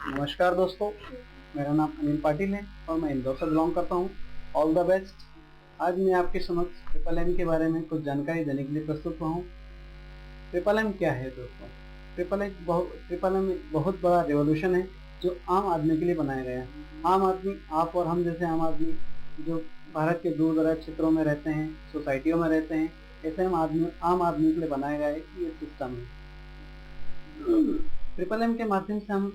नमस्कार दोस्तों, मेरा नाम अनिल पाटिल है और मैं इंदौर से बिलोंग करता हूँ। All the best. आज मैं आपके समक्ष ट्रिपल एम के बारे में कुछ जानकारी देने के लिए प्रस्तुत हुआ हूँ। ट्रिपल एम क्या है दोस्तों? ट्रिपल एम एक बहुत बड़ा रेवोल्यूशन है जो आम आदमी के लिए बनाया गया है। आम आदमी, आप और हम जैसे आम आदमी जो भारत के दूर दराज क्षेत्रों में रहते हैं, सोसाइटियों में रहते हैं, ऐसे आम आदमी के लिए बनाया गया है कि ये सिस्टम है। ट्रिपल एम के माध्यम से हम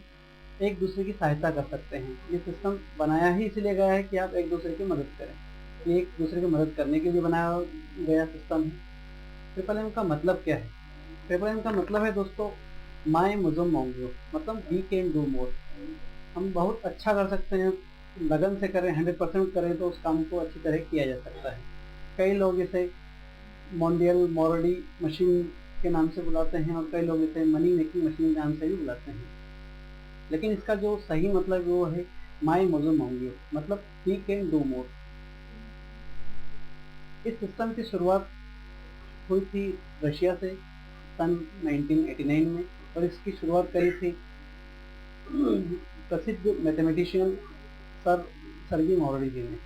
एक दूसरे की सहायता कर सकते हैं। ये सिस्टम बनाया ही इसलिए गया है कि आप एक दूसरे की मदद करें। ये एक दूसरे की मदद करने के लिए बनाया गया सिस्टम है। ट्रिपल एम का मतलब क्या है? ट्रिपल एम का मतलब है दोस्तों, माए मुझम मांगो, मतलब वी कैन डू मोर। हम बहुत अच्छा कर सकते हैं, लगन से करें, 100% करें तो उस काम को अच्छी तरह किया जा सकता है। कई लोग इसे मॉन्डियल मोरडी मशीन के नाम से बुलाते हैं और कई लोग इसे मनी मेकिंग मशीन के नाम से भी बुलाते हैं, लेकिन इसका जो सही मतलब वो है माई मोजो मांगियो, मतलब वी कैन डू मोर। इस सिस्टम की शुरुआत हुई थी रशिया से सन 1989 में और इसकी शुरुआत करी थी प्रसिद्ध मैथमेटिशियन सर सर्गी मॉरडी जी ने।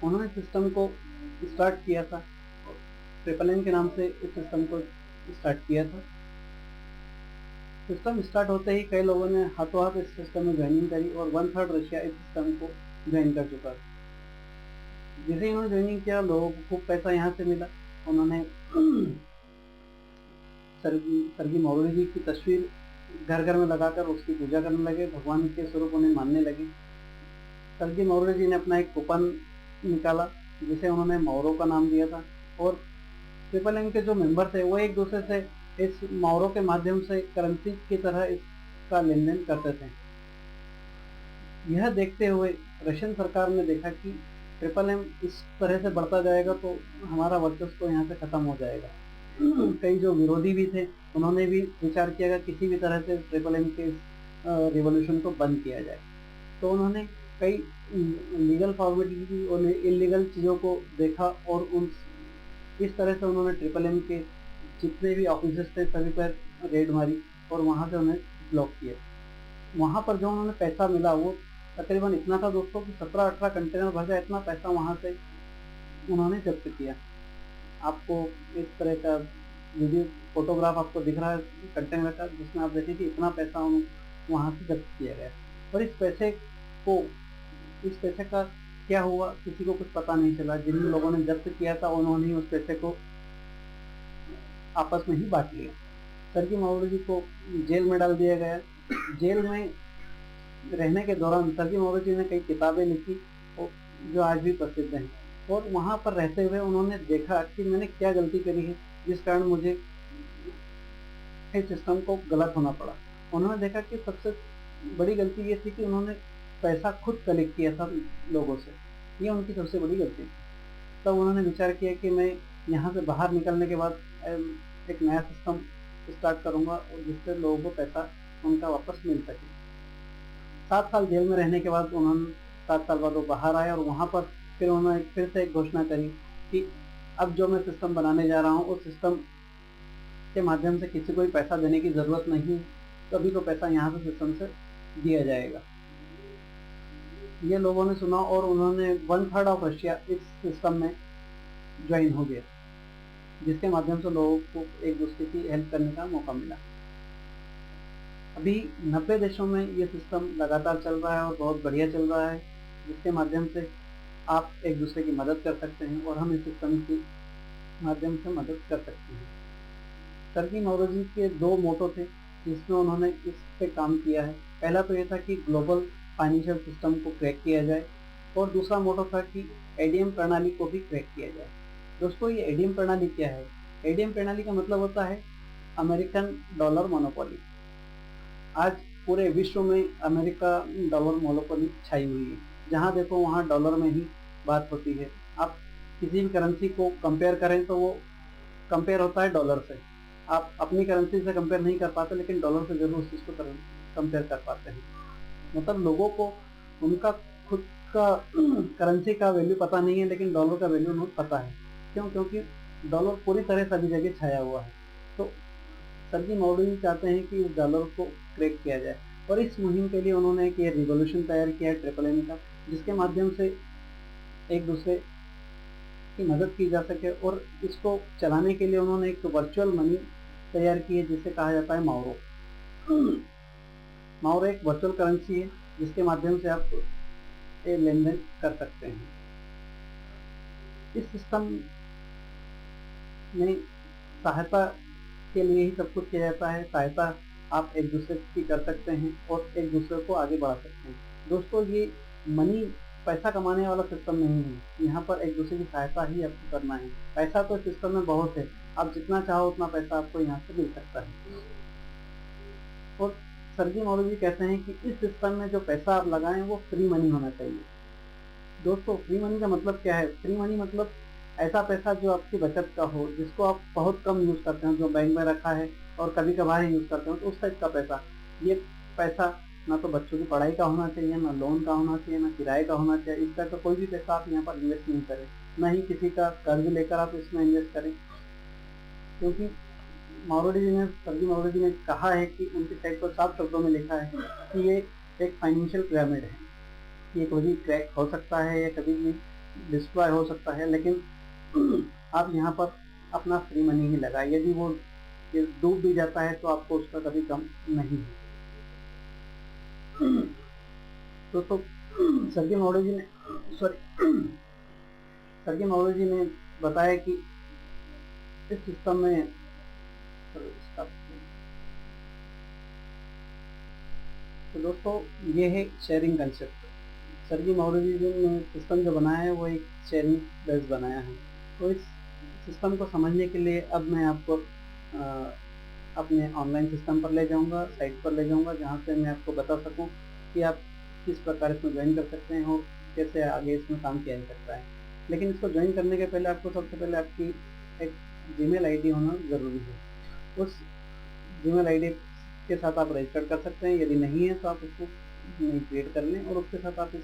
उन्होंने सिस्टम को स्टार्ट किया था, ट्रिपल एम के नाम से इस सिस्टम को स्टार्ट किया था। सिस्टम स्टार्ट होते ही कई लोगों ने हाथों हाथ इस सिस्टम में ज्वाइनिंग करी और 1/3 रशिया इस सिस्टम को ज्वाइन कर चुका था। जिसे इन्होंने ज्वाइनिंग किया, लोगों को खूब पैसा यहाँ से मिला। उन्होंने सर्गी मौर्य जी की तस्वीर घर घर में लगाकर उसकी पूजा करने लगे, भगवान के स्वरूप उन्हें मानने लगे। सर्गी मौर्य जी ने अपना एक कूपन निकाला जिसे उन्होंने मौरों का नाम दिया था, और ट्रिपल एम के जो मेंबर थे वो एक दूसरे से इस मौरों के माध्यम से करेंसी की तरह इसका लेन देन करते थे। यह देखते हुए रशियन सरकार ने देखा कि ट्रिपल एम इस तरह से बढ़ता जाएगा तो हमारा वर्चस्व तो यहाँ से खत्म हो जाएगा। कई जो विरोधी भी थे उन्होंने भी विचार किया कि किसी भी तरह से ट्रिपल एम के रिवॉल्यूशन को बंद किया जाए। तो उन्होंने कई लीगल फॉर्मेलिटी और इलीगल चीज़ों को देखा और उन इस तरह से उन्होंने ट्रिपल एम के जितने भी ऑफिसेस थे सभी पर रेड मारी और वहाँ से उन्हें ब्लॉक किया। वहाँ पर जो उन्होंने पैसा मिला वो तकरीबन इतना था दोस्तों कि 17-18 कंटेनर भर जाए, इतना पैसा वहाँ से उन्होंने जब्त किया। आपको इस तरह का वीडियो फोटोग्राफ आपको दिख रहा है कंटेनर का, जिसमें आप देखें कि इतना पैसा वहाँ से जब्त किया गया। और इस पैसे का क्या हुआ किसी को कुछ पता नहीं चला। जिन लोगों ने जब्त किया था उन्होंने ही उस पैसे को आपस में ही बांट लिया। सर्गी मौर्य जी को जेल में डाल दिया गया। जेल में रहने के दौरान सर्गी मौर्य जी ने कई किताबें लिखी जो आज भी प्रसिद्ध हैं, और वहाँ पर रहते हुए उन्होंने देखा कि मैंने क्या गलती करी है जिस कारण मुझे इस सिस्टम को गलत होना पड़ा। उन्होंने देखा कि सबसे बड़ी गलती ये थी कि उन्होंने पैसा खुद कलेक्ट किया था लोगों से, ये उनकी सबसे बड़ी गलती थी। तब उन्होंने विचार किया कि मैं यहाँ से बाहर निकलने के बाद एक नया सिस्टम स्टार्ट करूँगा और जिससे लोगों को पैसा उनका वापस मिल सके। 7 साल जेल में रहने के बाद 7 साल बाद वो बाहर आए और वहाँ पर फिर उन्होंने फिर से एक घोषणा करी कि अब जो मैं सिस्टम बनाने जा रहा हूँ उस सिस्टम के माध्यम से किसी को भी पैसा देने की ज़रूरत नहीं, सभी को पैसा यहाँ से सिस्टम से दिया जाएगा। ये लोगों ने सुना और उन्होंने 1/3 ऑफ रशिया इस सिस्टम में ज्वाइन हो गया, जिसके माध्यम से लोगों को एक दूसरे की हेल्प करने का मौका मिला। अभी 90 देशों में ये सिस्टम लगातार चल रहा है और बहुत बढ़िया चल रहा है, जिसके माध्यम से आप एक दूसरे की मदद कर सकते हैं और हम इस सिस्टम के माध्यम से मदद कर सकते हैं। सर्गी मौर्य जी के 2 मोटो थे जिसमें उन्होंने इस पे काम किया है। पहला तो ये था कि ग्लोबल फाइनेंशियल सिस्टम को क्रैक किया जाए, और दूसरा मोटो था कि एडीएम प्रणाली को भी क्रैक किया जाए। दोस्तों, ये एडीएम प्रणाली क्या है? एडीएम प्रणाली का मतलब होता है अमेरिकन डॉलर मोनोपोली। आज पूरे विश्व में अमेरिका डॉलर मोनोपोली छाई हुई है। जहाँ देखो वहाँ डॉलर में ही बात होती है। आप किसी भी करेंसी को कंपेयर करें तो वो कंपेयर होता है डॉलर से। आप अपनी करेंसी से कंपेयर नहीं कर पाते, लेकिन डॉलर से जरूर उस चीज़ को कंपेयर कर पाते हैं। मतलब लोगों को उनका खुद का करेंसी का वैल्यू पता नहीं है, लेकिन डॉलर का वैल्यू उन्हें पता है। क्यों? क्योंकि डॉलर पूरी तरह सभी जगह छाया हुआ है। तो सर्गी मौर्य जी चाहते हैं कि इस डॉलर को क्रैक किया जाए। और इस मुहिम के लिए उन्होंने एक ये रिवॉल्यूशन तैयार किया MMM का, जिसके माध्यम से एक दूसरे की मदद की जा सके। और इसको चलाने के लिए उन्होंने एक वर्चुअल मनी तैयार की है, जिसे कहा जाता है माउरो। माउरो एक वर्चुअल करेंसी है जिसके माध्यम से आप लेन देन कर सकते हैं। इस सिस्टम में सहायता के लिए ही सब कुछ किया जाता है। सहायता आप एक दूसरे की कर सकते हैं और एक दूसरे को आगे बढ़ा सकते हैं। दोस्तों, ये मनी पैसा कमाने वाला सिस्टम नहीं है। यहाँ पर एक दूसरे की सहायता ही आपको करना है। पैसा तो सिस्टम में बहुत है, आप जितना चाहो उतना पैसा आपको यहाँ से मिल सकता है। और सर्जी मौर्य जी कहते हैं कि इस सिस्टम में जो पैसा आप लगाएं वो फ्री मनी होना चाहिए। दोस्तों, फ्री मनी का मतलब क्या है? फ्री मनी मतलब ऐसा पैसा जो आपकी बचत का हो, जिसको आप बहुत कम यूज़ करते हो, जो बैंक में रखा है और कभी कभार ही यूज़ करते हो, तो उस टाइप का पैसा। ये पैसा ना तो बच्चों की पढ़ाई का होना चाहिए, ना लोन का होना चाहिए, ना किराए का होना चाहिए। इस तरह का कोई भी पैसा आप यहाँ पर इन्वेस्ट नहीं करें, ना ही किसी का कर्ज लेकर आप इसमें इन्वेस्ट करें, क्योंकि सर्जी मौर्य जी ने कहा है कि उनके साइड पर साफ शब्दों में लिखा है कि ये एक फाइनेंशियल पिरामिड है। ये कभी क्रैक हो सकता है या कभी भी डिस्ट्रॉय हो सकता है, लेकिन आप यहाँ पर अपना फ्री मनी ही लगाए। यदि वो डूब भी जाता है तो आपको उसका कभी कम नहीं है। तो सर्जी मौर्य जी ने बताया कि इस सिस्टम में तो दोस्तों, ये है शेयरिंग कंसेप्ट। सर्जी मौर्य जी ने सिस्टम जो बनाया है वो एक शेयरिंग बेस बनाया है। तो इस सिस्टम को समझने के लिए अब मैं आपको अपने ऑनलाइन सिस्टम पर ले जाऊंगा, साइट पर ले जाऊंगा, जहां से मैं आपको बता सकूं कि आप किस प्रकार इसमें ज्वाइन कर सकते हैं और कैसे आगे इसमें काम किया जा सकता है। लेकिन इसको ज्वाइन करने के पहले आपको सबसे पहले आपकी एक जीमेल आईडी होना ज़रूरी है। उस जीमेल आईडी के साथ आप रजिस्टर कर सकते हैं। यदि नहीं है तो आप उसको क्रिएट कर लें और उसके साथ आप इस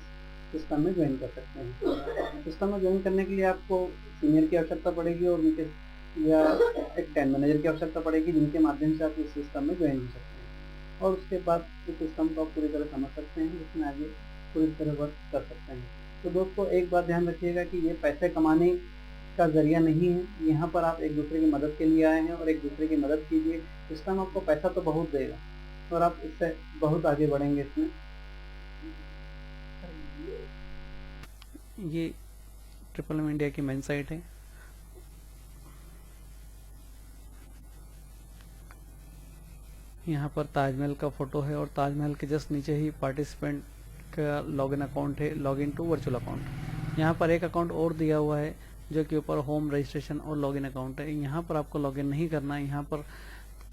सिस्टम में ज्वाइन कर सकते हैं। सिस्टम में ज्वाइन करने के लिए आपको सीनियर की आवश्यकता पड़ेगी और उनके या एक टाइम मैनेजर की आवश्यकता पड़ेगी, जिनके माध्यम से आप इस सिस्टम में ज्वाइन हो सकते हैं। और उसके बाद इस सिस्टम को आप पूरी तरह समझ सकते हैं, जिसमें आगे पूरी तरह वर्क कर सकते हैं। तो दोस्तों, एक बात ध्यान रखिएगा कि ये पैसे कमाने का जरिया नहीं है। यहाँ पर आप एक दूसरे की मदद के लिए आए हैं और एक दूसरे की मदद कीजिए। सिस्टम आपको पैसा तो बहुत देगा और आप इससे बहुत आगे बढ़ेंगे इसमें। ये MMM इंडिया की मेन साइट है। यहाँ पर ताजमहल का फोटो है और ताजमहल के जस्ट नीचे ही पार्टिसिपेंट का लॉगिन अकाउंट है, लॉगिन टू वर्चुअल अकाउंट। यहाँ पर एक अकाउंट और दिया हुआ है जो कि ऊपर होम रजिस्ट्रेशन और लॉगिन अकाउंट है। यहाँ पर आपको लॉगिन नहीं करना है। यहाँ पर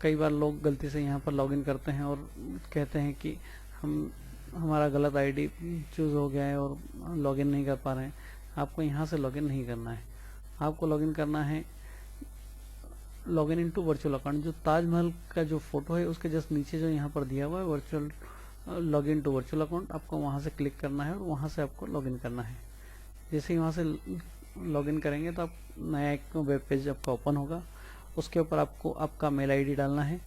कई बार लोग गलती से यहाँ पर लॉगिन करते हैं और कहते हैं कि हमारा गलत आईडी चूज़ हो गया है और लॉगिन नहीं कर पा रहे हैं। आपको यहाँ से लॉगिन नहीं करना है। आपको लॉगिन करना है लॉगिन इनटू वर्चुअल अकाउंट। जो ताजमहल का जो फोटो है उसके जस्ट नीचे जो यहाँ पर दिया हुआ है virtual login to virtual account, आपको वहाँ से क्लिक करना है और वहाँ से आपको लॉगिन करना है। जैसे ही वहाँ से लॉगिन करेंगे तो आप नया एक वेब पेज आपका ओपन होगा। उसके ऊपर आपको आपका मेल आईडी डालना है।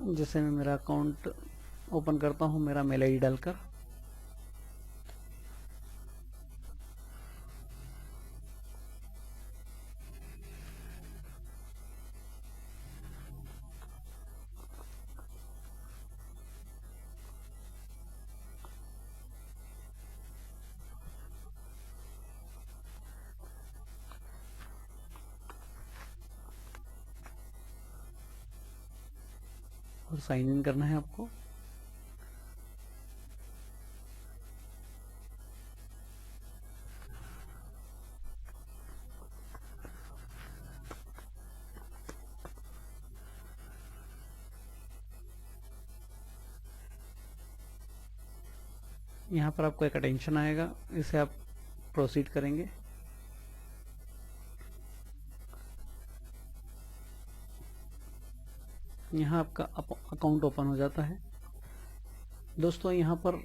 जैसे मैं मेरा अकाउंट ओपन करता हूँ मेरा मेल आईडी डालकर, और साइन इन करना है आपको। यहाँ पर आपको एक अटेंशन आएगा, इसे आप प्रोसीड करेंगे। यहाँ आपका अकाउंट ओपन हो जाता है। दोस्तों, यहाँ पर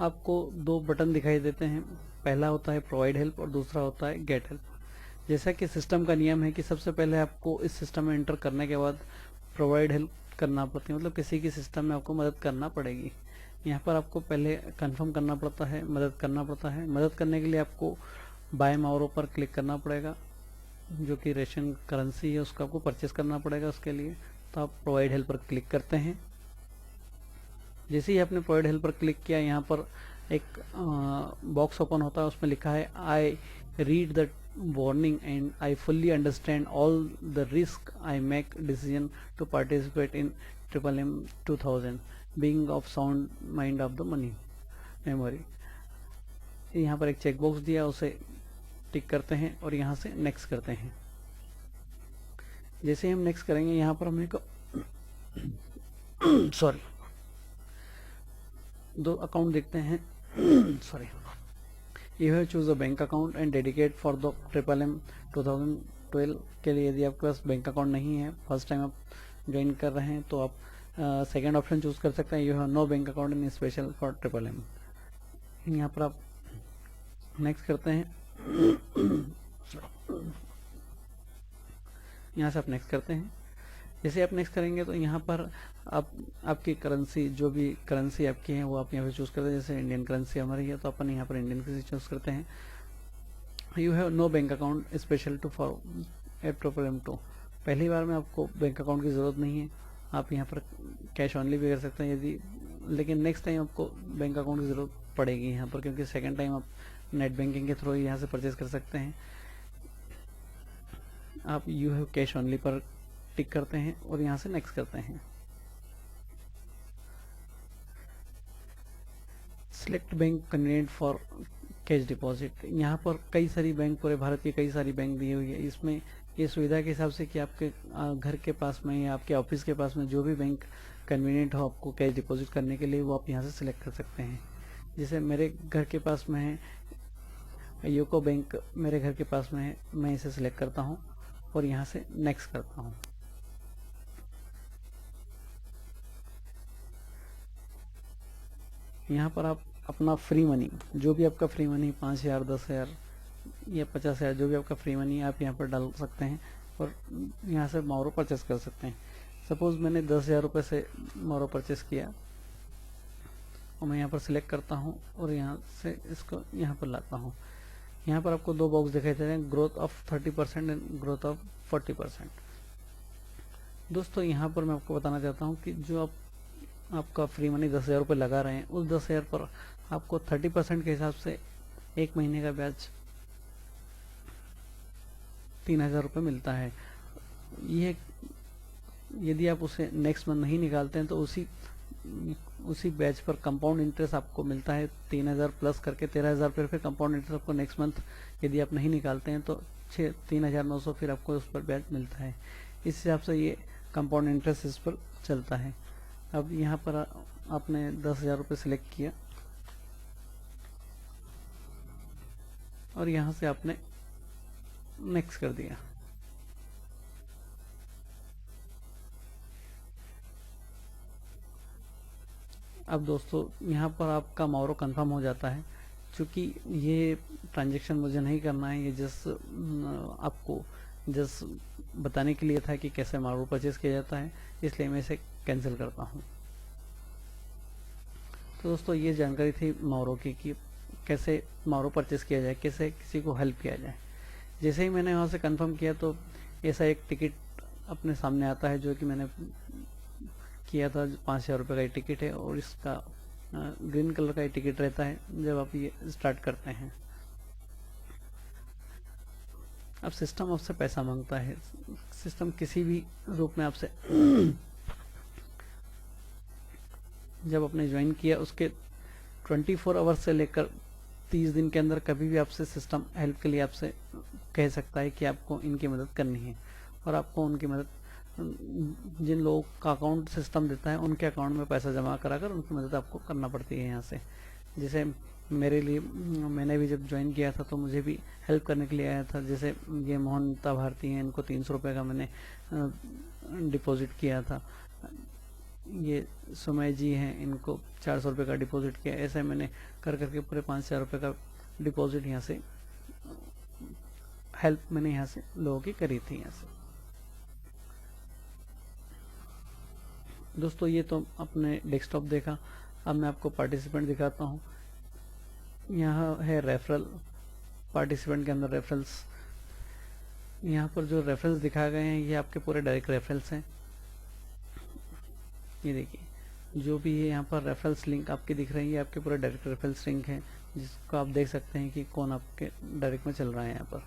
आपको दो बटन दिखाई देते हैं। पहला होता है प्रोवाइड हेल्प और दूसरा होता है गेट हेल्प। जैसा कि सिस्टम का नियम है कि सबसे पहले आपको इस सिस्टम में एंटर करने के बाद प्रोवाइड हेल्प करना पड़ती है, मतलब किसी की सिस्टम में आपको मदद करना पड़ेगी। यहाँ पर आपको पहले कंफर्म करना पड़ता है, मदद करना पड़ता है। मदद करने के लिए आपको बाय माउरो पर क्लिक करना पड़ेगा, जो कि रेशन करेंसी है, उसका आपको परचेस करना पड़ेगा उसके लिए। तो आप प्रोवाइड हेल्प पर क्लिक करते हैं। जैसे ही आपने प्रोवाइड हेल्प पर क्लिक किया, यहाँ पर एक बॉक्स ओपन होता है, उसमें लिखा है I read the warning and I fully understand all the risk I make decision to participate in MMM 2000 being of sound mind of the money memory। यहाँ पर एक चेक बॉक्स दिया, उसे टिक करते हैं और यहाँ से नेक्स्ट करते हैं। जैसे हम नेक्स्ट करेंगे, यहाँ पर हमने को सॉरी 2 अकाउंट देखते हैं। Sorry, you have choose a bank account and dedicate for the MMM 2012 के लिए। यदि आपके पास बैंक अकाउंट नहीं है, फर्स्ट टाइम आप ज्वाइन कर रहे हैं, तो आप सेकेंड ऑप्शन चूज कर सकते हैं, you have no bank account in special for MMM। यहाँ पर आप नेक्स्ट करते हैं। यहाँ से आप नेक्स्ट करते हैं। जैसे आप नेक्स्ट करेंगे तो यहाँ पर आप आपकी करेंसी, जो भी करेंसी आपकी है वो आप यहाँ पे चूज़ करते हैं। जैसे इंडियन करेंसी हमारी है तो अपन यहाँ पर इंडियन करेंसी चूज़ करते हैं। You have no bank account special to for MMM 2। पहली बार में आपको बैंक अकाउंट की ज़रूरत नहीं है, आप यहाँ पर कैश ऑनली भी कर सकते हैं यदि, लेकिन नेक्स्ट टाइम आपको बैंक अकाउंट की ज़रूरत पड़ेगी यहाँ पर, क्योंकि सेकेंड टाइम आप नेट बैंकिंग के थ्रू यहाँ से परचेज कर सकते हैं। आप यू हैव कैश ऑनली पर टिक करते हैं और यहाँ से नेक्स्ट करते हैं। Select bank convenient for cash deposit. यहाँ पर कई सारी बैंक, पूरे भारत की कई सारी बैंक दी हुई है। इसमें ये सुविधा के हिसाब से कि आपके घर के पास में या आपके ऑफिस के पास में जो भी बैंक कन्वीनियंट हो आपको कैश डिपॉजिट करने के लिए, वो आप यहाँ से सिलेक्ट कर सकते हैं। जैसे मेरे घर के पास में है यूको बैंक, मेरे घर के पास में है, मैं इसे सिलेक्ट करता हूँ और यहाँ से नेक्स्ट करता हूँ। यहाँ पर आप अपना फ्री मनी, जो भी आपका फ्री मनी 5,000, 10,000 या 50,000, जो भी आपका फ्री मनी आप यहाँ पर डाल सकते हैं और यहाँ से माउरो परचेस कर सकते हैं। सपोज़ मैंने 10,000 रुपये से माउरो परचेस किया और मैं यहाँ पर सिलेक्ट करता हूँ और यहाँ से इसको यहाँ पर लाता हूँ। यहाँ पर आपको 2 बॉक्स दिखाई दे रहे हैं, growth of 30% and growth of 40%। दोस्तों यहाँ पर मैं आपको बताना चाहता हूँ कि जो आपका फ्री मनी 10,000 रुपये लगा रहे हैं, उस 10,000 पर आपको 30% के हिसाब से 1 महीने का ब्याज 3,000 रुपये मिलता है। ये यदि आप उसे नेक्स्ट मंथ नहीं निकालते हैं तो उसी ब्याज पर कंपाउंड इंटरेस्ट आपको मिलता है 3,000 प्लस करके 13,000 रुपये। फिर कंपाउंड इंटरेस्ट आपको नेक्स्ट मंथ यदि आप नहीं निकालते हैं तो 3,900 फिर आपको उस पर ब्याज मिलता है। इस हिसाब से ये कंपाउंड इंटरेस्ट इस पर चलता है। अब यहाँ पर आपने 10,000 रुपये सिलेक्ट किया और यहाँ से आपने नेक्स्ट कर दिया। अब दोस्तों यहाँ पर आपका माउरो कंफर्म हो जाता है। क्योंकि ये ट्रांजैक्शन मुझे नहीं करना है, ये आपको बताने के लिए था कि कैसे माउरो परचेज किया जाता है, इसलिए मैं इसे कैंसिल करता हूँ। तो दोस्तों ये जानकारी थी माउरो की कि कैसे माउरो परचेज किया जाए, कैसे किसी को हेल्प किया जाए। जैसे ही मैंने वहाँ से कंफर्म किया तो ऐसा एक टिकट अपने सामने आता है जो कि मैंने किया था। 5,000 रुपये का ये टिकट है और इसका ग्रीन कलर का ये टिकट रहता है जब आप ये स्टार्ट करते हैं। अब सिस्टम आपसे पैसा मांगता है। सिस्टम किसी भी रूप में आपसे जब आपने ज्वाइन किया उसके 24 आवर्स से लेकर 30 दिन के अंदर कभी भी आपसे सिस्टम हेल्प के लिए आपसे कह सकता है कि आपको इनकी मदद करनी है, और आपको उनकी मदद, जिन लोगों का अकाउंट सिस्टम देता है उनके अकाउंट में पैसा जमा कराकर उनकी मदद आपको करना पड़ती है यहाँ से। जैसे मेरे लिए, मैंने भी जब ज्वाइन किया था तो मुझे भी हेल्प करने के लिए आया था। जैसे ये मोहनता भारती हैं, इनको 300 रुपये का मैंने डिपॉजिट किया था। ये सुमय जी हैं, इनको 400 रुपये का डिपॉजिट किया। ऐसे मैंने कर करके पूरे 5,000 रुपये का डिपॉजिट यहाँ से हेल्प मैंने यहाँ से लोगों की करी थी यहाँ से। दोस्तों ये तो अपने डेस्कटॉप देखा, अब मैं आपको पार्टिसिपेंट दिखाता हूँ। यहाँ है रेफरल, पार्टिसिपेंट के अंदर रेफरल्स। यहाँ पर जो रेफरल्स दिखाए गए हैं ये आपके पूरे डायरेक्ट रेफरल्स हैं। ये देखिए जो भी है यहाँ पर रेफरल्स लिंक आपके दिख रही है, आपके पूरे डायरेक्ट रेफरल्स लिंक हैं, जिसको आप देख सकते हैं कि कौन आपके डायरेक्ट में चल रहा है यहाँ पर।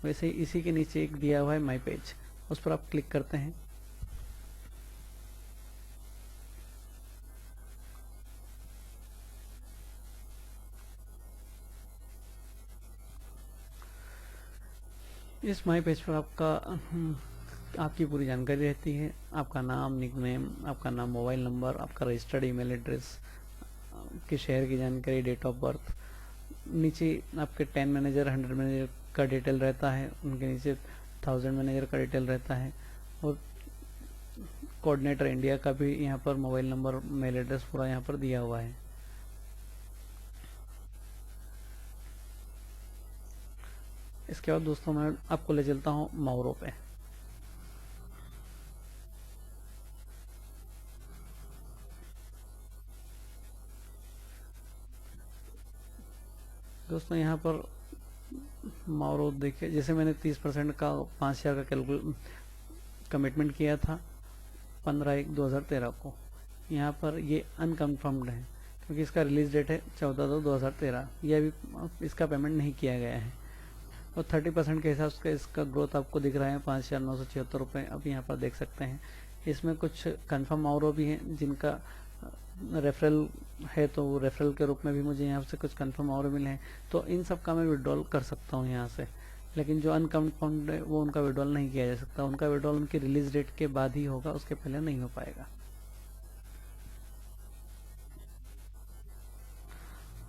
वैसे ही इसी के नीचे एक दिया हुआ है माई पेज, उस पर आप क्लिक करते हैं। इस माई पेज पर आपकी पूरी जानकारी रहती है, आपका नाम, निकनेम, आपका नाम, मोबाइल नंबर, आपका रजिस्टर्ड ईमेल एड्रेस, आपके शहर की जानकारी, डेट ऑफ बर्थ। नीचे आपके 10 मैनेजर, 100 मैनेजर का डिटेल रहता है, उनके नीचे 1000 मैनेजर का डिटेल रहता है, और कोऑर्डिनेटर इंडिया का भी यहाँ पर मोबाइल नंबर, मेल एड्रेस पूरा यहाँ पर दिया हुआ है। इसके बाद दोस्तों मैं आपको ले चलता हूँ माउरो पे। दोस्तों यहाँ पर माउरो देखिए, जैसे मैंने 30% का 5000 का कमिटमेंट किया था 15/1/2013 को। यहाँ पर ये अनकन्फर्म्ड है क्योंकि इसका रिलीज डेट है 14/2/2013। ये अभी इसका पेमेंट नहीं किया गया है, और 30% के हिसाब से इसका ग्रोथ आपको दिख रहा है 5,976 रुपये। अब यहाँ पर देख सकते हैं इसमें कुछ कंफर्म माउरो भी हैं जिनका रेफरल है, तो वो रेफरल के रूप में भी मुझे यहाँ से कुछ कंफर्म और मिले हैं, तो इन सब का मैं विड्रॉल कर सकता हूँ यहाँ से। लेकिन जो अनकन्फर्म्ड है वो उनका विड्रॉल नहीं किया जा सकता, उनका विड्रॉल उनकी रिलीज डेट के बाद ही होगा, उसके पहले नहीं हो पाएगा।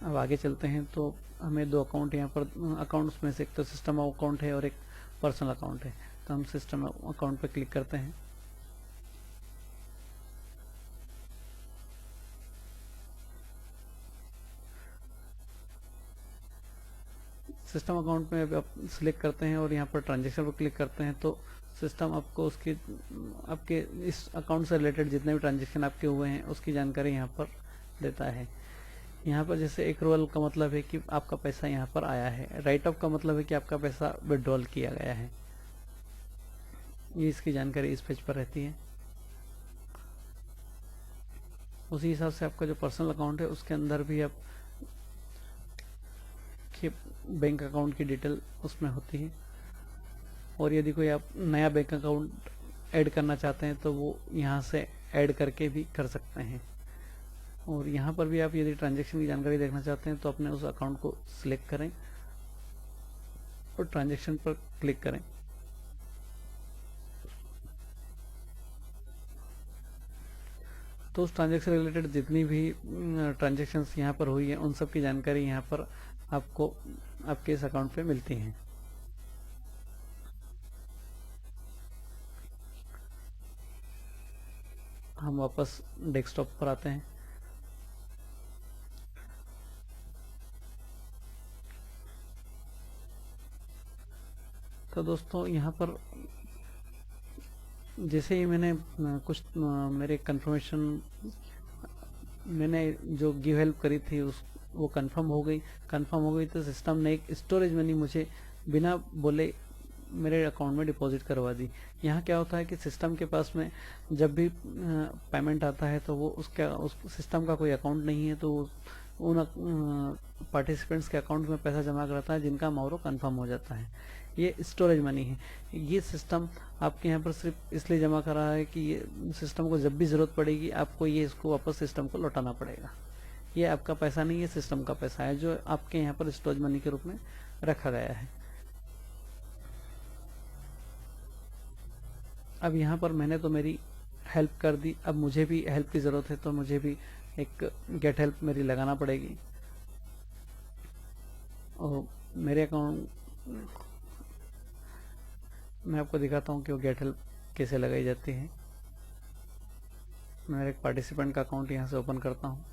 अब आगे चलते हैं तो हमें 2 अकाउंट यहाँ पर, अकाउंट्स में से एक तो सिस्टम अकाउंट है और एक पर्सनल अकाउंट है, तो हम सिस्टम अकाउंट पर क्लिक करते हैं। सिस्टम अकाउंट में आप सिलेक्ट करते हैं और यहाँ पर ट्रांजेक्शन पर क्लिक करते हैं, तो सिस्टम आपको उसकी, आपके इस अकाउंट से रिलेटेड जितने भी ट्रांजेक्शन आपके हुए हैं उसकी जानकारी यहाँ पर देता है। यहाँ पर जैसे एक्रूवल का मतलब है कि आपका पैसा यहाँ पर आया है, राइट ऑफ का मतलब है कि आपका पैसा विड्रॉल किया गया है, ये इसकी जानकारी इस पेज पर रहती है। उसी हिसाब से आपका जो पर्सनल अकाउंट है उसके अंदर भी आप बैंक अकाउंट की डिटेल उसमें होती है, और यदि कोई आप नया बैंक अकाउंट ऐड करना चाहते हैं तो वो यहाँ से ऐड करके भी कर सकते हैं। और यहाँ पर भी आप यदि ट्रांजैक्शन की जानकारी देखना चाहते हैं तो अपने उस अकाउंट को सिलेक्ट करें और ट्रांजैक्शन पर क्लिक करें। तो उस ट्रांजैक्शन रिलेटेड जितनी भी ट्रांजैक्शंस यहाँ पर हुई है उन सब की जानकारी यहाँ पर आपको आपके इस अकाउंट पे मिलती हैं। हम वापस डेस्कटॉप पर आते हैं। तो दोस्तों यहाँ पर जैसे ही मैंने कुछ मेरे कंफर्मेशन, मैंने जो गिव हेल्प करी थी उस वो कंफर्म हो गई तो सिस्टम ने एक स्टोरेज मनी मुझे बिना बोले मेरे अकाउंट में डिपॉजिट करवा दी। यहाँ क्या होता है कि सिस्टम के पास में जब भी पेमेंट आता है तो वो उस सिस्टम का कोई अकाउंट नहीं है, तो उन पार्टिसिपेंट्स के अकाउंट में पैसा जमा करता है जिनका माउरो कंफर्म हो जाता है। ये स्टोरेज मनी है। ये सिस्टम आपके यहाँ पर सिर्फ इसलिए जमा कर रहा है कि ये सिस्टम को जब भी ज़रूरत पड़ेगी आपको ये इसको वापस सिस्टम को लौटाना पड़ेगा। ये आपका पैसा नहीं है, सिस्टम का पैसा है जो आपके यहाँ पर स्टोरेज मनी के रूप में रखा गया है। अब यहाँ पर मैंने तो मेरी हेल्प कर दी, अब मुझे भी हेल्प की ज़रूरत है तो मुझे भी एक गेट हेल्प मेरी लगाना पड़ेगी। और मेरे अकाउंट मैं आपको दिखाता हूँ कि वो गेट हेल्प कैसे लगाई जाती है। मैं एक पार्टिसिपेंट का अकाउंट यहाँ से ओपन करता हूँ।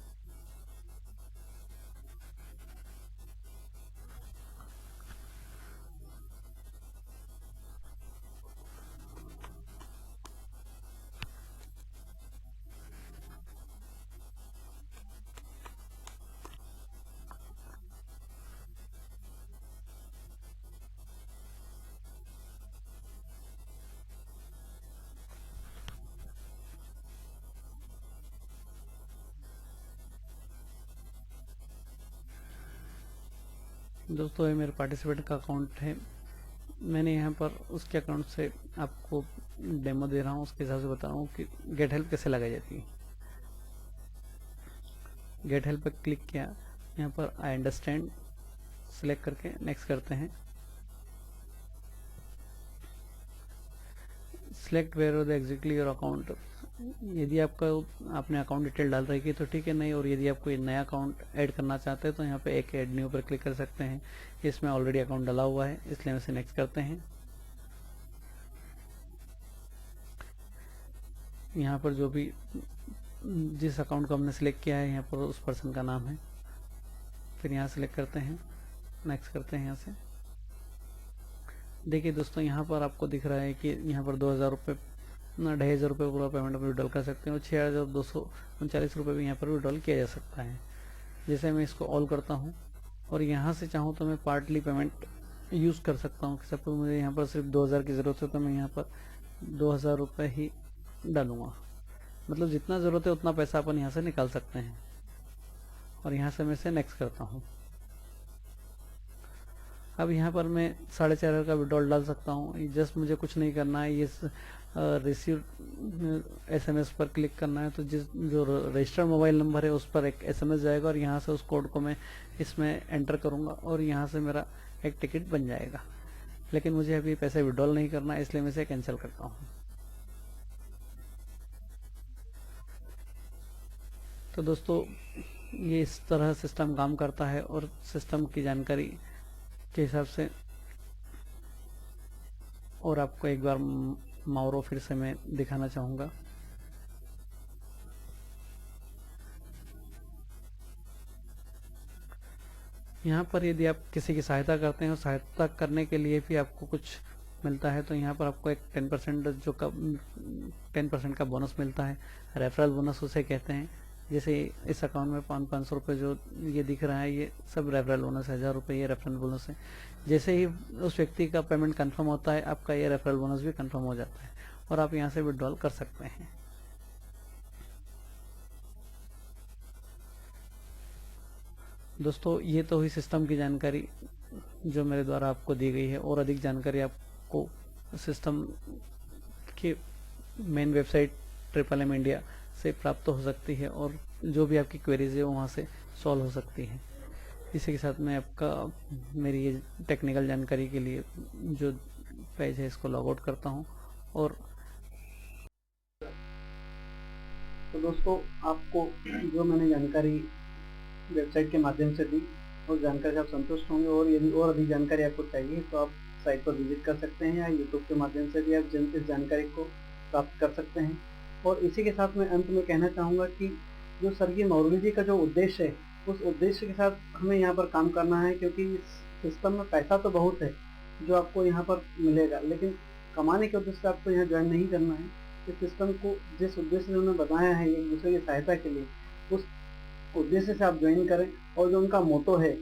दोस्तों ये मेरे पार्टिसिपेंट का अकाउंट है, मैंने यहाँ पर उसके अकाउंट से आपको डेमो दे रहा हूँ, उसके हिसाब से बता रहा हूँ कि गेट हेल्प कैसे लगाई जाती है। गेट हेल्प पर क्लिक किया, यहाँ पर आई अंडरस्टैंड सेलेक्ट करके नेक्स्ट करते हैं। Select where the exactly your account, यदि आपका आपने अकाउंट डिटेल डाल रखी है तो ठीक है, नहीं और यदि आप कोई नया अकाउंट ऐड करना चाहते हैं तो यहाँ पे एक ऐड न्यू पर क्लिक कर सकते हैं। इसमें ऑलरेडी अकाउंट डाला हुआ है इसलिए हम इसे नेक्स्ट करते हैं। यहाँ पर जो भी जिस अकाउंट को हमने सिलेक्ट किया है यहाँ पर उस पर्सन का नाम है, फिर यहाँ सेलेक्ट करते हैं, नेक्स्ट करते हैं। यहाँ से देखिए दोस्तों यहाँ पर आपको दिख रहा है कि यहाँ पर 2000 रुपये 2500 रुपये पूरा पेमेंट आप विड्रॉल कर सकते हैं और 6239 रुपये भी यहाँ पर विड्रॉल किया जा सकता है। जैसे मैं इसको ऑल करता हूँ और यहाँ से चाहूँ तो मैं पार्टली पेमेंट यूज़ कर सकता हूँ। सपोज मुझे यहाँ पर सिर्फ 2000 की ज़रूरत है तो मैं यहाँ पर 2000 रुपये ही डालूँगा, मतलब जितना ज़रूरत है उतना पैसा अपन यहाँ से निकाल सकते हैं। और यहाँ से मैं इसे नेक्स्ट करता हूँ। अब यहाँ पर मैं 4500 का विड्रॉल डाल सकता हूँ। जस्ट मुझे कुछ नहीं करना है, ये रिसीव SMS पर क्लिक करना है, तो जो रजिस्टर्ड मोबाइल नंबर है उस पर एक SMS जाएगा और यहाँ से उस कोड को मैं इसमें एंटर करूँगा और यहाँ से मेरा एक टिकट बन जाएगा। लेकिन मुझे अभी पैसे विड्रॉल नहीं करना है इसलिए मैं इसे कैंसिल करता हूँ। तो दोस्तों ये इस तरह सिस्टम काम करता है और सिस्टम की जानकारी के हिसाब से और आपको एक बार माउरो फिर से मैं दिखाना चाहूँगा। यहाँ पर यदि आप किसी की सहायता करते हैं और सहायता करने के लिए भी आपको कुछ मिलता है तो यहाँ पर आपको एक 10% का बोनस मिलता है। रेफरल बोनस उसे कहते हैं। जैसे इस अकाउंट में 500 रुपये जो ये दिख रहा है ये सब रेफरल बोनस है, 1000 रुपये ये रेफरल बोनस है। जैसे ही उस व्यक्ति का पेमेंट कंफर्म होता है आपका ये रेफरल बोनस भी कंफर्म हो जाता है और आप यहाँ से विड्रॉल कर सकते हैं। दोस्तों ये तो हुई सिस्टम की जानकारी जो मेरे द्वारा आपको दी गई है, और अधिक जानकारी आपको सिस्टम की मेन वेबसाइट MMM इंडिया से प्राप्त हो सकती है और जो भी आपकी क्वेरीज है वहाँ से सॉल्व हो सकती है। इसी के साथ मैं आपका मेरी ये टेक्निकल जानकारी के लिए जो पेज है इसको लॉग आउट करता हूँ। और तो दोस्तों आपको जो मैंने जानकारी वेबसाइट के माध्यम से दी उस जानकारी से आप संतुष्ट होंगे, और यदि और अधिक जानकारी आपको चाहिए तो आप साइट पर विजिट कर सकते हैं या यूट्यूब के माध्यम से भी आप इस जानकारी को प्राप्त कर सकते हैं। और इसी के साथ मैं अंत में कहना चाहूँगा कि जो स्वर्गीय मौर्य जी का जो उद्देश्य है उस उद्देश्य के साथ हमें यहाँ पर काम करना है, क्योंकि इस सिस्टम में पैसा तो बहुत है जो आपको यहाँ पर मिलेगा, लेकिन कमाने के उद्देश्य से आपको यहाँ ज्वाइन नहीं करना है। इस सिस्टम को जिस उद्देश्य से उन्होंने बनाया है एक दूसरे की सहायता के लिए, उस उद्देश्य से आप ज्वाइन करें। और जो उनका मोटो है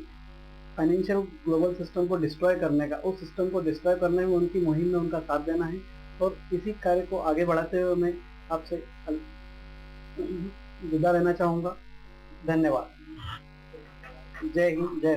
फाइनेंशियल ग्लोबल सिस्टम को डिस्ट्रॉय करने का, उस सिस्टम को डिस्ट्रॉय करने में उनकी मुहिम में उनका साथ देना है। और इसी कार्य को आगे बढ़ाते हुए मैं आपसे विदा लेना चाहूँगा। धन्यवाद। जय हिंद, जय भारत।